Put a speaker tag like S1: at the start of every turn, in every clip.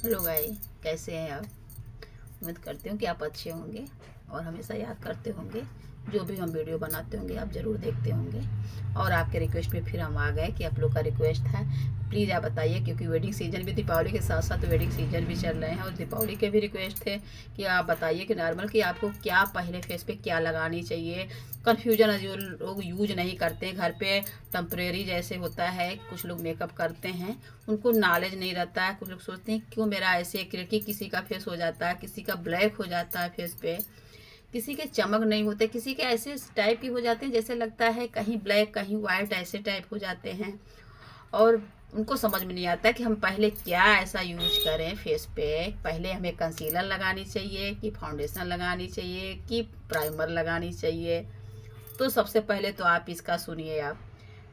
S1: Hello guys, कैसे हैं आप। उम्मीद करती हूँ कि आप अच्छे होंगे और हमेशा याद करते होंगे। जो भी हम वीडियो बनाते होंगे आप ज़रूर देखते होंगे। और आपके रिक्वेस्ट पे फिर हम आ गए कि आप लोग का रिक्वेस्ट है, प्लीज़ आप बताइए, क्योंकि वेडिंग सीजन भी, दीपावली के साथ साथ वेडिंग सीजन भी चल रहे हैं और दीपावली के भी रिक्वेस्ट थे कि आप बताइए कि नॉर्मल कि आपको क्या पहले फेस पे क्या लगानी चाहिए। कन्फ्यूजन है, जो लोग यूज नहीं करते घर पे, टेम्परेरी जैसे होता है, कुछ लोग मेकअप करते हैं, उनको नॉलेज नहीं रहता है। कुछ लोग सोचते हैं क्यों मेरा ऐसे, क्योंकि किसी का फेस हो जाता है, किसी का ब्लैक हो जाता है फेस पे, किसी के चमक नहीं होते, किसी के ऐसे टाइप की हो जाते हैं जैसे लगता है कहीं ब्लैक कहीं वाइट, ऐसे टाइप हो जाते हैं। और उनको समझ में नहीं आता कि हम पहले क्या ऐसा यूज करें फेस पे। पहले हमें कंसीलर लगानी चाहिए कि फाउंडेशन लगानी चाहिए कि प्राइमर लगानी चाहिए। तो सबसे पहले तो आप इसका सुनिए। आप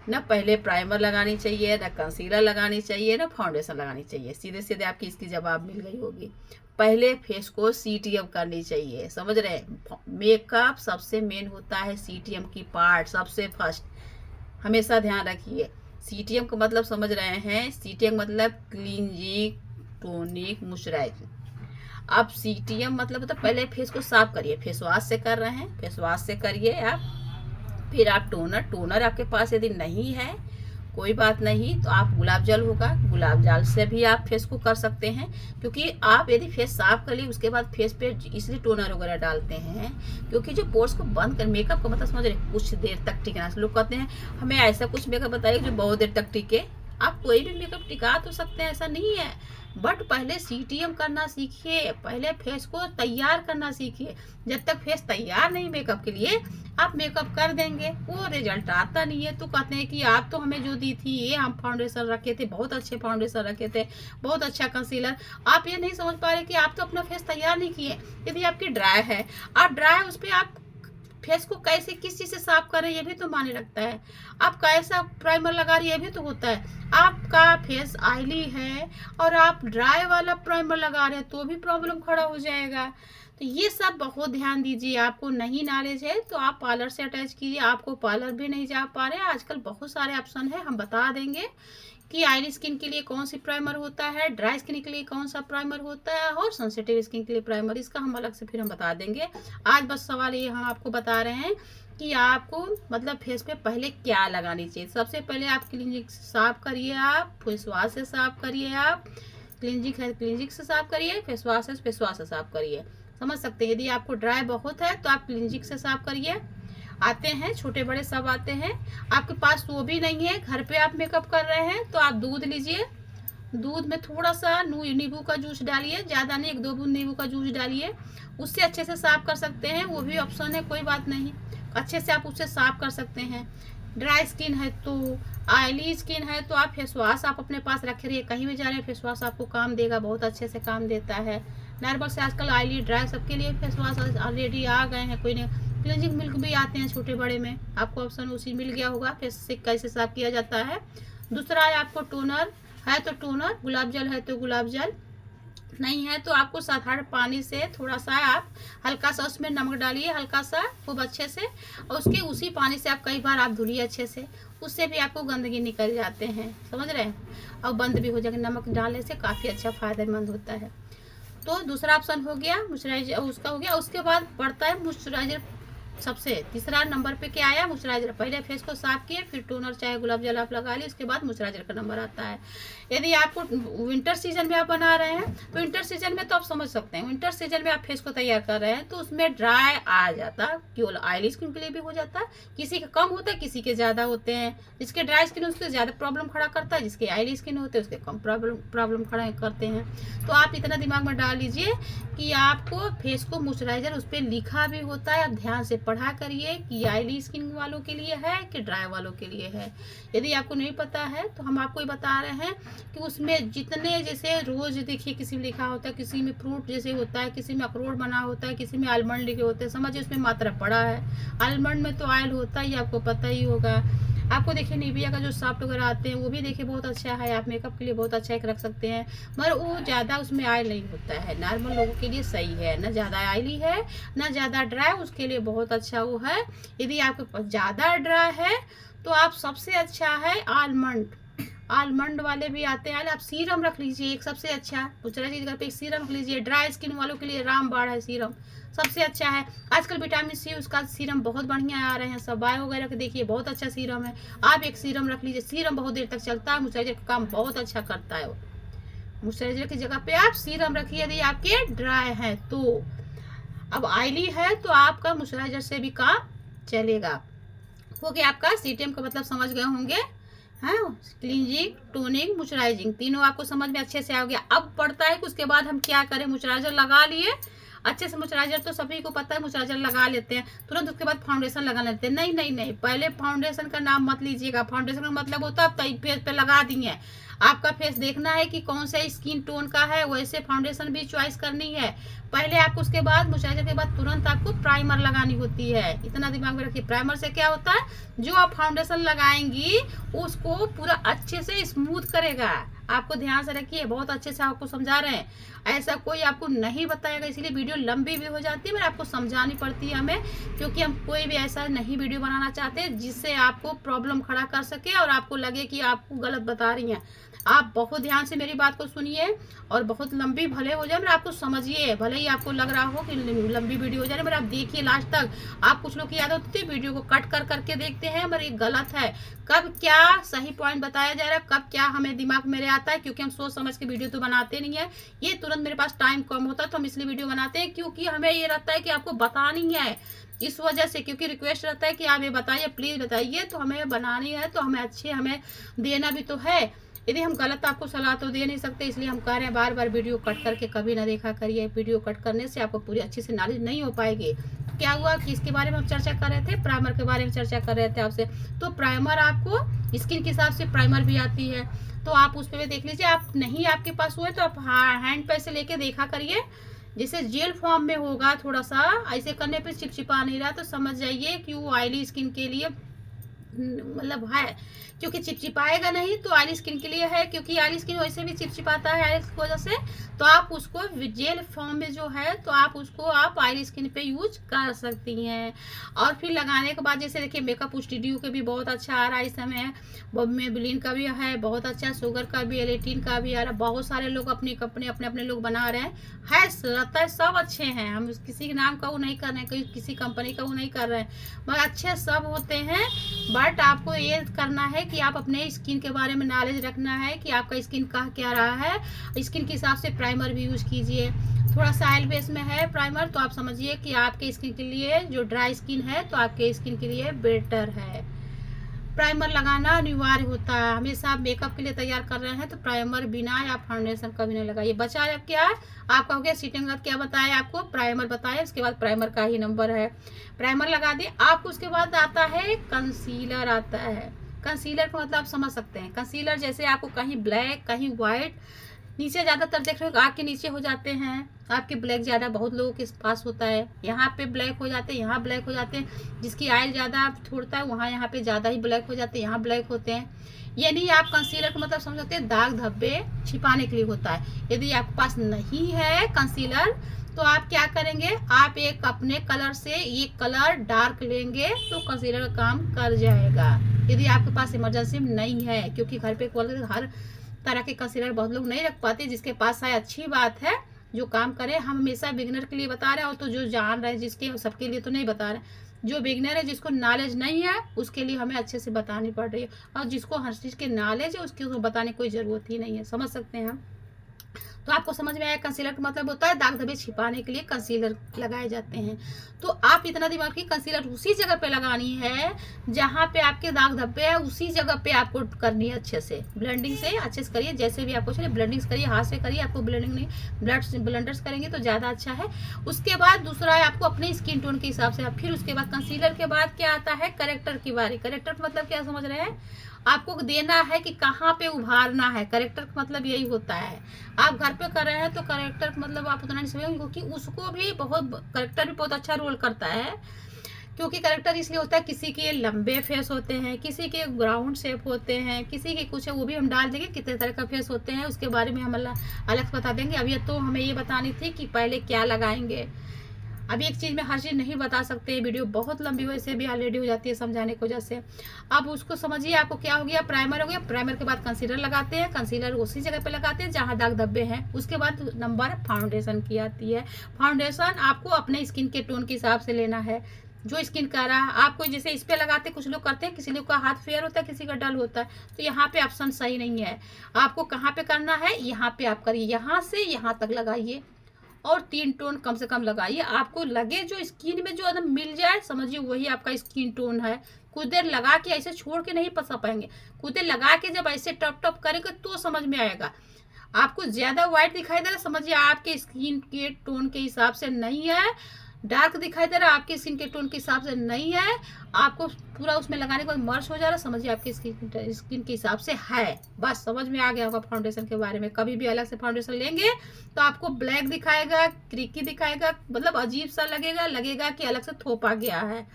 S1: ना पहले प्राइमर लगानी चाहिए, ना कंसीलर लगानी चाहिए, ना फाउंडेशन लगानी चाहिए। सीधे सीधे आपकी इसकी जवाब मिल गई होगी। पहले फेस को सीटीएम करनी चाहिए, समझ रहे हैं। मेकअप सबसे मेन होता है सीटीएम की पार्ट, सबसे फर्स्ट हमेशा ध्यान रखिए। सीटीएम का मतलब समझ रहे हैं, सीटीएम मतलब क्लींजिंग, टोनिक, मॉइस्चराइजिंग। आप सीटीएम मतलब तो पहले फेस को साफ करिए, फेस वॉश से कर रहे हैं, फेस वॉश से करिए आप। फिर आप टोनर, टोनर आपके पास यदि नहीं है कोई बात नहीं, तो आप गुलाब जल होगा, गुलाब जल से भी आप फेस को कर सकते हैं। क्योंकि आप यदि फेस साफ कर लिए उसके बाद फेस पे इसलिए टोनर वगैरह डालते हैं क्योंकि जो पोर्स को बंद कर, मेकअप का मतलब समझ रहे, कुछ देर तक टिकना। लोग कहते हैं हमें ऐसा कुछ मेकअप बताइए जो बहुत देर तक टिके। आप कोई भी मेकअप टिका तो सकते हैं, ऐसा नहीं है, बट पहले सीटीएम करना सीखिए, पहले फेस को तैयार करना सीखिए। जब तक फेस तैयार नहीं मेकअप के लिए, आप मेकअप कर देंगे वो रिजल्ट आता नहीं है। तो कहते हैं कि आप तो हमें जो दी थी, ये हम फाउंडेशन रखे थे, बहुत अच्छे फाउंडेशन रखे थे, बहुत अच्छा कंसीलर, आप ये नहीं समझ पा रहे कि आप तो अपना फेस तैयार नहीं किए। यदि आपकी ड्राई है, आप ड्राई उस पर आप फेस को कैसे, किस चीज़ से साफ करें, ये भी तो माने रखता है। आप कैसा प्राइमर लगा रही है, ये भी तो होता है। आपका फेस ऑयली है और आप ड्राई वाला प्राइमर लगा रहे हैं तो भी प्रॉब्लम खड़ा हो जाएगा। तो ये सब बहुत ध्यान दीजिए। आपको नहीं नॉलेज है तो आप पार्लर से अटैच कीजिए। आपको पार्लर भी नहीं जा पा रहे हैं, आजकल बहुत सारे ऑप्शन है, हम बता देंगे कि ऑयली स्किन के लिए कौन सी प्राइमर होता है, ड्राई स्किन के लिए कौन सा प्राइमर होता है और सेंसिटिव स्किन के लिए प्राइमर, इसका हम अलग से फिर हम बता देंगे। आज बस सवाल ये हम आपको बता रहे हैं कि आपको मतलब फेस पे पहले क्या लगानी चाहिए। सबसे पहले आप क्लींजिंग साफ करिए, आप फेस वॉश से साफ करिए, आप क्लींजिंग है क्लींजिंग से साफ करिए, फेस वॉश है फेस वॉश से साफ करिए। समझ सकते हैं। यदि आपको ड्राई बहुत है तो आप क्लींजिंग से साफ करिए। आते हैं छोटे बड़े सब आते हैं। आपके पास वो भी नहीं है, घर पे आप मेकअप कर रहे हैं, तो आप दूध लीजिए, दूध में थोड़ा सा नींबू का जूस डालिए, ज़्यादा नहीं, 1-2 बूंद नींबू का जूस डालिए, उससे अच्छे से साफ कर सकते हैं। वो भी ऑप्शन है, कोई बात नहीं, अच्छे से आप उससे साफ कर सकते हैं। ड्राई स्किन है तो, ऑयली स्किन है तो आप फेस वॉश आप अपने पास रखे रहिए, कहीं भी जा रहे हैं फेस वॉश आपको काम देगा, बहुत अच्छे से काम देता है। नॉर्मल से आजकल ऑयली ड्राई सबके लिए फेस वॉश ऑलरेडी आ गए हैं, कोई नहीं। क्लींजिंग मिल्क भी आते हैं छोटे बड़े में, आपको ऑप्शन उसी मिल गया होगा फेस से कैसे साफ किया जाता है। दूसरा है आपको टोनर है तो टोनर, गुलाब जल है तो गुलाब जल, नहीं है तो आपको साधारण पानी से थोड़ा सा आप हल्का सा उसमें नमक डालिए, हल्का सा, खूब अच्छे से, और उसके उसी पानी से आप कई बार आप धुलिए अच्छे से, उससे भी आपको गंदगी निकल जाते हैं, समझ रहे हैं, और बंद भी हो जाएगा। नमक डालने से काफ़ी अच्छा फायदेमंद होता है। तो दूसरा ऑप्शन हो गया मॉइस्चराइजर, उसका हो गया। उसके बाद पड़ता है मॉइस्चराइजर, सबसे तीसरा नंबर पे क्या आया, मॉइस्चराइजर। पहले फेस को साफ किए, फिर टोनर चाहे गुलाब जल आप लगा लिए, उसके बाद मॉइस्चराइजर का नंबर आता है। यदि आपको विंटर सीजन में आप बना रहे हैं तो विंटर सीजन में तो आप समझ सकते हैं, विंटर सीजन में आप फेस को तैयार कर रहे हैं तो उसमें ड्राई आ जाता, केवल ऑयली स्किन के लिए भी हो जाता है, किसी का कम होता है, किसी के ज़्यादा होते हैं। जिसके ड्राई स्किन उसके ज़्यादा प्रॉब्लम खड़ा करता है, जिसके ऑयली स्किन होते हैं उसके कम प्रॉब्लम खड़ा करते हैं। तो आप इतना दिमाग में डाल लीजिए कि आपको फेस को मॉइस्चराइजर उस पर लिखा भी होता है, आप ध्यान से पढ़ा करिए कि ऑयली स्किन वालों के लिए है कि ड्राई वालों के लिए है। यदि आपको नहीं पता है तो हम आपको ये बता रहे हैं कि उसमें जितने, जैसे रोज देखिए किसी में लिखा होता है, किसी में फ्रूट जैसे होता है, किसी में अखरोट बना होता है, किसी में आलमंड लिखे होते हैं, समझिए उसमें मात्रा पड़ा है। आलमंड में तो ऑयल होता ही, आपको पता ही होगा। आपको देखिए निविया का जो सॉफ्ट वगैरह आते हैं वो भी देखिए बहुत अच्छा है, आप मेकअप के लिए बहुत अच्छा एक रख सकते हैं, मगर वो ज़्यादा उसमें ऑयल नहीं होता है, नॉर्मल लोगों के लिए सही है, ना ज़्यादा ऑयली है ना ज़्यादा ड्राई, उसके लिए बहुत अच्छा वो है। यदि आपके पास ज़्यादा ड्राई है तो आप सबसे अच्छा है आलमंड, आलमंड वाले भी आते हैं। आप सीरम रख लीजिए, एक सबसे अच्छा मॉइस्चराइजर घर पे एक सीरम रख लीजिए। ड्राई स्किन वालों के लिए रामबाण है सीरम, सबसे अच्छा है। आजकल विटामिन सी उसका सीरम बहुत बढ़िया आ रहे हैं सब, बायो वगैरह के देखिए बहुत अच्छा सीरम है। आप एक सीरम रख लीजिए, सीरम बहुत देर तक चलता है, मॉइस्चराइजर का काम बहुत अच्छा करता है वो। मॉइस्चराइजर की जगह पे आप सीरम रखिए यदि आपके ड्राई है तो। अब ऑयली है तो आपका मॉइस्चराइजर से भी काम चलेगा। हो गया आपका सीटेम का मतलब समझ गए होंगे, हाँ। क्लींजिंग, टोनिंग, मॉइस्चराइजिंग तीनों आपको समझ में अच्छे से आ गया। अब पड़ता है कि उसके बाद हम क्या करें। मॉइस्चराइजर लगा लिए अच्छे से, मॉइस्चराइजर तो सभी को पता है, मॉइस्चराइजर लगा लेते हैं तुरंत, उसके बाद फाउंडेशन लगा लेते हैं। नहीं नहीं नहीं, पहले फाउंडेशन का नाम मत लीजिएगा। फाउंडेशन का मतलब होता है फेस पे लगा दिए, आपका फेस देखना है कि कौन सा स्किन टोन का है, वैसे फाउंडेशन भी चॉइस करनी है। पहले आपको उसके बाद मॉइस्चराइजर के बाद तुरंत आपको प्राइमर लगानी होती है, इतना दिमाग में रखिए। प्राइमर से क्या होता है, जो आप फाउंडेशन लगाएंगी उसको पूरा अच्छे से स्मूथ करेगा। आपको ध्यान से रखिए, बहुत अच्छे से आपको समझा रहे हैं, ऐसा कोई आपको नहीं बताएगा। इसलिए वीडियो लंबी भी हो जाती है, मगर आपको समझानी पड़ती है हमें, क्योंकि हम कोई भी ऐसा नहीं वीडियो बनाना चाहते जिससे आपको प्रॉब्लम खड़ा कर सके और आपको लगे कि आपको गलत बता रही हैं। आप बहुत ध्यान से मेरी बात को सुनिए और बहुत लंबी भले हो जाए मगर आपको समझिए। भले ही आपको लग रहा हो कि लंबी वीडियो हो जाए मगर आप देखिए लास्ट तक। आप कुछ लोग की आदत होती है वीडियो को कट कर करके देखते हैं, मगर ये गलत है। कब क्या सही पॉइंट बताया जा रहा है, कब क्या हमें दिमाग मेरे आता है, क्योंकि हम सोच समझ के वीडियो तो बनाते नहीं है। ये तुरंत मेरे पास टाइम कम होता है तो हम इसलिए वीडियो बनाते हैं, क्योंकि हमें ये रहता है कि आपको बतानी है, इस वजह से। क्योंकि रिक्वेस्ट रहता है कि आप ये बताइए, प्लीज बताइए, तो हमें बनानी है तो हमें अच्छे हमें देना भी तो है। यदि हम गलत आपको सलाह तो दे नहीं सकते, इसलिए हम कह रहे हैं बार बार वीडियो कट करके कभी ना देखा करिए। वीडियो कट करने से आपको पूरी अच्छी से नॉलेज नहीं हो पाएगी। क्या हुआ कि इसके बारे में हम चर्चा कर रहे थे, प्राइमर के बारे में चर्चा कर रहे थे आपसे। तो प्राइमर आपको स्किन के हिसाब से प्राइमर भी आती है, तो आप उस पर देख लीजिए। आप नहीं आपके पास हुए तो आप हैंड पे से लेके देखा करिए, जैसे जेल फॉर्म में होगा। थोड़ा सा ऐसे करने पे चिपचिपा नहीं रहा तो समझ जाइए कि वो ऑयली स्किन के लिए मतलब है, क्योंकि चिपचिपाएगा नहीं तो ऑयली स्किन के लिए है, क्योंकि ऑयली स्किन वैसे भी चिपचिपाता है ऑयल की वजह से। तो आप उसको जेल फॉर्म में जो है तो आप उसको आप ऑयली स्किन पे यूज कर सकती हैं। और फिर लगाने के बाद जैसे देखिए मेकअप स्टूडियो के भी बहुत अच्छा आ रहा है इस समय, मेबेलिन का भी है बहुत अच्छा, शुगर का भी, एलेटिन का भी आ रहा है। बहुत सारे लोग अपने अपने लोग बना रहे हैं, रहता है सब अच्छे हैं। हम किसी के नाम का वो नहीं कर रहे हैं, किसी कंपनी का वो नहीं कर रहे हैं, मगर अच्छे सब होते हैं। बट आपको ये करना है कि आप अपने स्किन के बारे में नॉलेज रखना है कि आपका स्किन कहाँ क्या रहा है। स्किन के हिसाब से प्राइमर भी यूज कीजिए। थोड़ा सा ऑयल बेस में है प्राइमर तो आप समझिए कि आपके स्किन के लिए, जो ड्राई स्किन है तो आपके स्किन के लिए बेटर है। प्राइमर लगाना अनिवार्य होता है। हमेशा आप मेकअप के लिए तैयार कर रहे हैं तो प्राइमर बिना या फाउंडेशन कभी नहीं लगाइए। बचा है क्या आपका हो गया सीटिंग का, क्या बताया आपको, प्राइमर बताया, उसके बाद प्राइमर का ही नंबर है, प्राइमर लगा दिए। आपको उसके बाद आता है कंसीलर आता है। कंसीलर का मतलब आप समझ सकते हैं, कंसीलर जैसे आपको कहीं ब्लैक कहीं व्हाइट, नीचे ज़्यादातर देख रहे हो आँख के नीचे हो जाते हैं, आपके ब्लैक ज़्यादा बहुत लोगों के पास होता है, यहाँ पे ब्लैक हो जाते हैं, यहाँ ब्लैक हो जाते हैं, जिसकी आयल ज़्यादा छोड़ता है वहाँ यहाँ पे ज़्यादा ही ब्लैक हो जाते हैं, यहाँ ब्लैक होते हैं। ये नहीं, आप कंसीलर का मतलब समझ सकते हैं दाग धब्बे छिपाने के लिए होता है। यदि आपके पास नहीं है कंसीलर तो आप क्या करेंगे, आप एक अपने कलर से ये कलर डार्क लेंगे तो कंसीलर का काम कर जाएगा। यदि आपके पास इमरजेंसी में नहीं है, क्योंकि घर पे हर तरह के कंसीलर बहुत लोग नहीं रख पाते, जिसके पास है अच्छी बात है जो काम करे। हम हमेशा बिगिनर के लिए बता रहे हैं, और तो जो जान रहे हैं जिसके, सबके लिए तो नहीं बता रहे। जो बिगिनर है जिसको नॉलेज नहीं है उसके लिए हमें अच्छे से बतानी पड़ रही है, और जिसको हर चीज़ की नॉलेज है उसकी बताने की कोई ज़रूरत ही नहीं है। समझ सकते हैं हम। तो आपको समझ में आया कंसीलर का मतलब होता है दाग धब्बे छिपाने के लिए कंसीलर लगाए जाते हैं। तो आप इतना दिमाग की कंसीलर उसी जगह पे लगानी है जहाँ पे आपके दाग धब्बे है, उसी जगह पे आपको करनी है अच्छे से। ब्लेंडिंग से अच्छे से करिए, जैसे भी आपको चलिए ब्लेंडिंग करिए, हाथ से करिए, आपको ब्लेंडिंग नहीं ब्लेंडर्स करेंगे तो ज़्यादा अच्छा है। उसके बाद दूसरा है आपको अपने स्किन टोन के हिसाब से। फिर उसके बाद कंसीलर के बाद क्या आता है, करेक्टर की बारी। करेक्टर मतलब क्या समझ रहे हैं, आपको देना है कि कहाँ पे उभारना है। करेक्टर का मतलब यही होता है। आप घर पे कर रहे हैं तो करेक्टर का मतलब आप उतना नहीं समझेंगे, क्योंकि उसको भी करेक्टर भी बहुत अच्छा रोल करता है। क्योंकि करेक्टर इसलिए होता है, किसी के लंबे फेस होते हैं, किसी के ग्राउंड शेप होते हैं, किसी के कुछ है, वो भी हम डाल देंगे कितने तरह का फेस होते हैं, उसके बारे में हम अलग बता देंगे। अब ये तो हमें ये बतानी थी कि पहले क्या लगाएंगे। अभी एक चीज़ में हर चीज़ नहीं बता सकते, वीडियो बहुत लंबी वैसे भी ऑलरेडी हो जाती है समझाने की वजह से। अब उसको समझिए, आपको क्या हो गया, प्राइमर हो गया। प्राइमर के बाद कंसीलर लगाते हैं, कंसीलर उसी जगह पे लगाते हैं जहाँ दाग धब्बे हैं। उसके बाद नंबर फाउंडेशन की आती है। फाउंडेशन आपको अपने स्किन के टोन के हिसाब से लेना है, जो स्किन कर रहा है। आपको जैसे इस पे लगाते हैं, कुछ लोग करते हैं, किसी लोग का हाथ फेयर होता है, किसी का डल होता है, तो यहाँ पे ऑप्शन सही नहीं है। आपको कहाँ पे करना है, यहाँ पे आप करिए, यहाँ से यहाँ तक लगाइए और 3 टोन कम से कम लगाइए। आपको लगे जो स्किन में जो एकदम मिल जाए, समझिए वही आपका स्किन टोन है। कुछ देर लगा के ऐसे छोड़ के नहीं पसा पाएंगे, कुछ देर लगा के जब ऐसे टप टप करेंगे तो समझ में आएगा। आपको ज़्यादा व्हाइट दिखाई दे रहा है, समझिए आपके स्किन के टोन के हिसाब से नहीं है। डार्क दिखाई दे रहा है, आपके स्किन के टोन के हिसाब से नहीं है। आपको पूरा उसमें लगाने के बाद मर्च हो जा रहा है, समझिए आपकी स्किन के हिसाब से है। बस समझ में आ गया होगा फाउंडेशन के बारे में। कभी भी अलग से फाउंडेशन लेंगे तो आपको ब्लैक दिखाएगा, क्रिकी दिखाएगा, मतलब अजीब सा लगेगा कि अलग से थोपा गया है।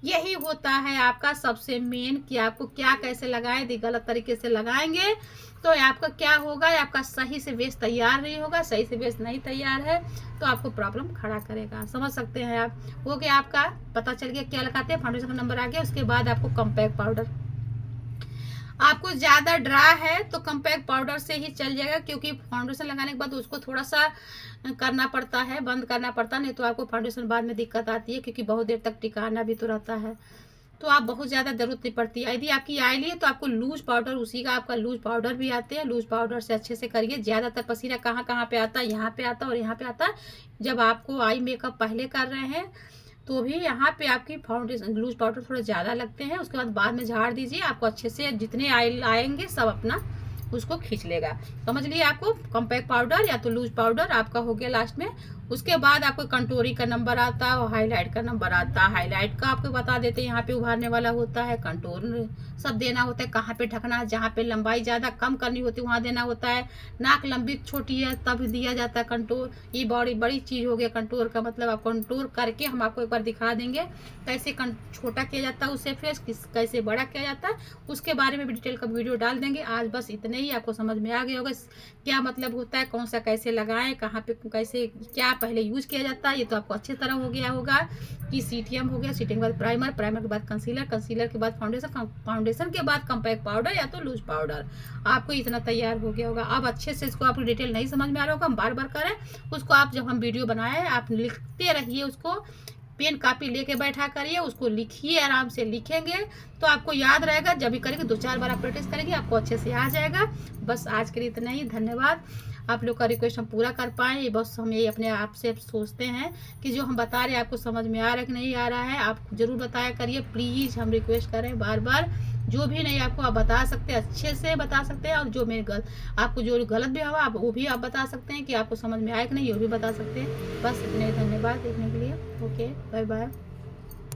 S1: यही होता है आपका सबसे मेन, कि आपको क्या कैसे लगाएं। यदि गलत तरीके से लगाएंगे तो आपका क्या होगा, आपका सही से बेस तैयार नहीं होगा। सही से बेस नहीं तैयार है तो आपको प्रॉब्लम खड़ा करेगा, समझ सकते हैं आप। हो गया आपका, पता चल गया क्या लगाते हैं, फाउंडेशन का नंबर आ गया। उसके बाद आपको कॉम्पैक्ट पाउडर, आपको ज़्यादा ड्राई है तो कॉम्पैक्ट पाउडर से ही चल जाएगा, क्योंकि फाउंडेशन लगाने के बाद उसको थोड़ा सा करना पड़ता है, बंद करना पड़ता है, नहीं तो आपको फाउंडेशन बाद में दिक्कत आती है, क्योंकि बहुत देर तक टिकाना भी तो रहता है। तो आप बहुत ज़्यादा ज़रूरत नहीं पड़ती है। यदि आपकी ऑयली है तो आपको लूज पाउडर, उसी का आपका लूज पाउडर भी आते हैं, लूज पाउडर से अच्छे से करिए। ज़्यादातर पसीना कहाँ कहाँ पे आता है, यहाँ पे आता है और यहाँ पे आता है। जब आपको आई मेकअप पहले कर रहे हैं तो भी यहाँ पे आपकी फाउंडेशन लूज पाउडर थोड़ा ज़्यादा लगते हैं। उसके बाद में झाड़ दीजिए, आपको अच्छे से जितने ऑयल आएंगे सब अपना उसको खींच लेगा। समझ लिए, आपको कॉम्पैक्ट पाउडर या तो लूज पाउडर आपका हो गया लास्ट में। उसके बाद आपको कंटूरिंग का नंबर आता है और हाईलाइट का नंबर आता है। हाईलाइट का आपको बता देते हैं, यहाँ पे उभारने वाला होता है, कंटूर सब देना होता है, कहाँ पे ढकना है, जहाँ पे लंबाई ज़्यादा कम करनी होती है वहाँ देना होता है। नाक लंबी छोटी है तब दिया जाता है कंटूर। ये बड़ी चीज़ हो गया कंटूर का, मतलब आप कंटूर करके हम आपको एक बार दिखा देंगे कैसे छोटा किया जाता है उससे फेस, कैसे बड़ा किया जाता है, उसके बारे में भी डिटेल का वीडियो डाल देंगे। आज बस इतने ही, आपको समझ में आ गया होगा क्या मतलब होता है, कौन सा कैसे लगाएं, कहाँ पे कैसे क्या पहले यूज किया जाता है। ये तो आपको अच्छी तरह हो गया होगा कि सीटीएम हो गया, सीटीएम के बाद प्राइमर, प्राइमर के बाद कंसीलर, कंसीलर के बाद फाउंडेशन, फाउंडेशन के बाद कॉम्पैक्ट पाउडर या तो लूज पाउडर। आपको इतना तैयार हो गया होगा। अब अच्छे से इसको आपको डिटेल नहीं समझ में आ रहा होगा, हम बार बार करें उसको। आप जब हम वीडियो बनाए आप लिखते रहिए, उसको पेन कापी लेके बैठा करिए, उसको लिखिए, आराम से लिखेंगे तो आपको याद रहेगा। जब भी करेंगे 2-4 बार आप प्रैक्टिस करेंगे आपको अच्छे से आ जाएगा। बस आज के लिए इतना ही, धन्यवाद। आप लोग का रिक्वेस्ट हम पूरा कर पाएँ, ये बस हम यही अपने आप से सोचते हैं कि जो हम बता रहे हैं आपको समझ में आ रहा है कि नहीं आ रहा है। आप ज़रूर बताया करिए प्लीज़, हम रिक्वेस्ट करें बार बार। जो भी नहीं आपको आप बता सकते हैं, अच्छे से बता सकते हैं, और जो मेरे आपको जो गलत भी हुआ आप वो भी आप बता सकते हैं कि आपको समझ में आए कि नहीं, ये भी बता सकते हैं। बस इतने, धन्यवाद देखने के लिए। Okay, bye bye.